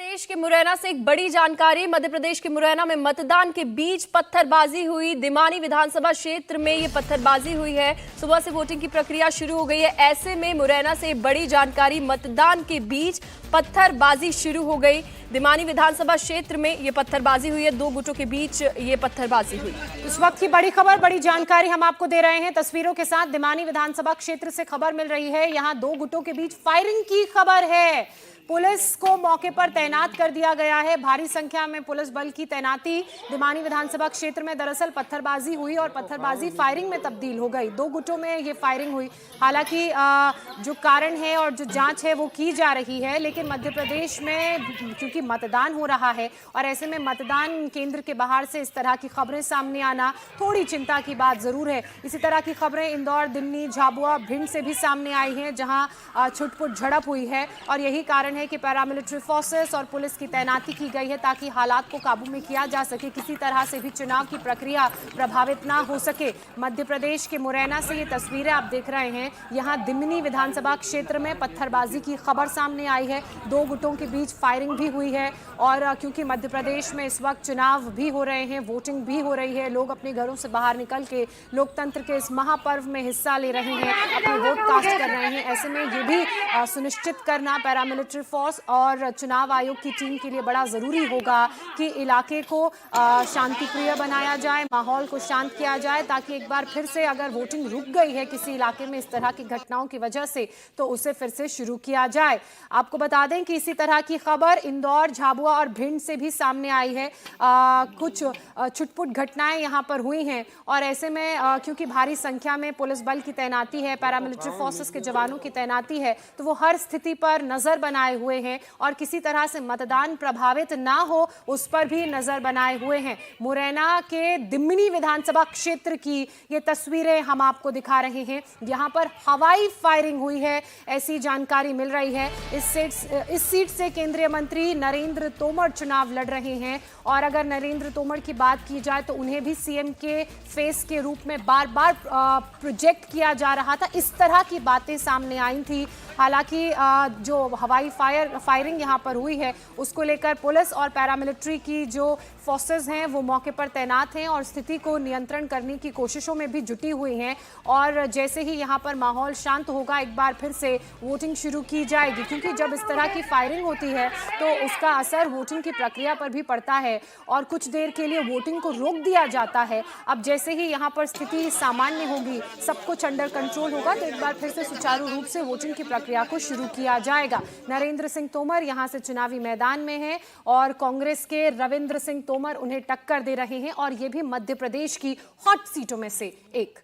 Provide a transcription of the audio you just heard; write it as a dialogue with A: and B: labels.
A: प्रदेश के मुरैना से एक बड़ी जानकारी। मध्य प्रदेश के मुरैना में मतदान के बीच पत्थरबाजी हुई। दिमानी विधानसभा क्षेत्र में ये पत्थरबाजी हुई है। सुबह से वोटिंग की प्रक्रिया शुरू हो गई है। ऐसे में मुरैना से बड़ी जानकारी, मतदान के बीच पत्थरबाजी शुरू हो गई। दिमानी विधानसभा क्षेत्र में ये पत्थरबाजी हुई है। दो गुटों के बीच ये पत्थरबाजी हुई।
B: इस वक्त की बड़ी खबर, बड़ी जानकारी हम आपको दे रहे हैं तस्वीरों के साथ। दिमानी विधानसभा क्षेत्र से खबर मिल रही है, यहां दो गुटों के बीच फायरिंग की खबर है। पुलिस को मौके पर तैनात कर दिया गया है। भारी संख्या में पुलिस बल की तैनाती। दिमानी विधानसभा क्षेत्र में दरअसल पत्थरबाजी हुई और पत्थरबाजी फायरिंग में तब्दील हो गई। दो गुटों में ये फायरिंग हुई। हालांकि जो कारण है और जो जांच है वो की जा रही है, लेकिन मध्य प्रदेश में क्योंकि मतदान हो रहा है और ऐसे में मतदान केंद्र के बाहर से इस तरह की खबरें सामने आना थोड़ी चिंता की बात जरूर है। इसी तरह की खबरें इंदौर, दिमनी, झाबुआ, भिंड से भी सामने आई हैं, जहां छुटपुट झड़प हुई है और यही कारण है कि पैरामिलिट्री फोर्सेस और पुलिस की तैनाती की गई है ताकि हालात को काबू में किया जा सके, किसी तरह से भी चुनाव की प्रक्रिया प्रभावित ना हो सके। मध्य प्रदेश के मुरैना से ये तस्वीरें आप देख रहे हैं। यहां दिमनी विधानसभा क्षेत्र में पत्थरबाजी की खबर सामने आई है। दो गुटों के बीच फायरिंग भी हुई है और क्योंकि मध्य प्रदेश में इस वक्त चुनाव भी हो रहे हैं, वोटिंग भी हो रही है, लोग अपने घरों से बाहर निकल के लोकतंत्र के इस महापर्व में हिस्सा ले रहे हैं, अपने वोट कास्ट कर रहे हैं। ऐसे में ये भी सुनिश्चित करना पैरामिलिट्री फोर्स और चुनाव आयोग की टीम के लिए बड़ा जरूरी होगा कि इलाके को शांतिप्रिय बनाया जाए, माहौल को शांत किया जाए, ताकि एक बार फिर से अगर वोटिंग रुक गई है किसी इलाके में इस तरह की घटनाओं की वजह से, तो उसे फिर से शुरू किया जाए। आपको बता दें कि इसी तरह की खबर इंदौर, झाबुआ और भिंड से भी सामने आई है। कुछ छुटपुट घटनाएं यहां पर हुई हैं और ऐसे में क्योंकि भारी संख्या में पुलिस बल की तैनाती है, पैरामिलिट्री फोर्सेस के जवानों की तैनाती है, तो वो हर स्थिति पर नजर बनाए हुए हैं और किसी तरह से मतदान प्रभावित ना हो उस पर भी नजर बनाए हुए हैं। मुरैना के दिमनी विधानसभा क्षेत्र की ये तस्वीरें हम आपको दिखा रहे हैं। यहां पर हवाई फायरिंग हुई है, ऐसी जानकारी मिल रही है। इस सीट से केंद्रीय मंत्री नरेंद्र तोमर चुनाव लड़ रहे हैं और अगर नरेंद्र तोमर की बात की जाए तो उन्हें भी सीएम के फेस के रूप में बार बार प्रोजेक्ट किया जा रहा था। इस तरह की बातें सामने आई थी। हालांकि जो हवाई फायरिंग यहां पर हुई है उसको लेकर पुलिस और पैरामिलिट्री की जो फोर्सेस हैं वो मौके पर तैनात हैं और स्थिति को नियंत्रण करने की कोशिशों में भी जुटी हुई हैं और जैसे ही यहां पर माहौल शांत होगा एक बार फिर से वोटिंग शुरू की जाएगी, क्योंकि जब इस तरह की फायरिंग होती है तो उसका असर वोटिंग की प्रक्रिया पर भी पड़ता है और कुछ देर के लिए वोटिंग को रोक दिया जाता है। अब जैसे ही यहाँ पर स्थिति सामान्य होगी, सब कुछ अंडर कंट्रोल होगा, तो एक बार फिर से सुचारू रूप से वोटिंग की प्रक्रिया को शुरू किया जाएगा। नरेंद्र सिंह तोमर यहाँ से चुनावी मैदान में हैं और कांग्रेस के रविंद्र सिंह तोमर उन्हें टक्कर दे रहे हैं और ये भी मध्य प्रदेश की हॉट सीटों में से एक।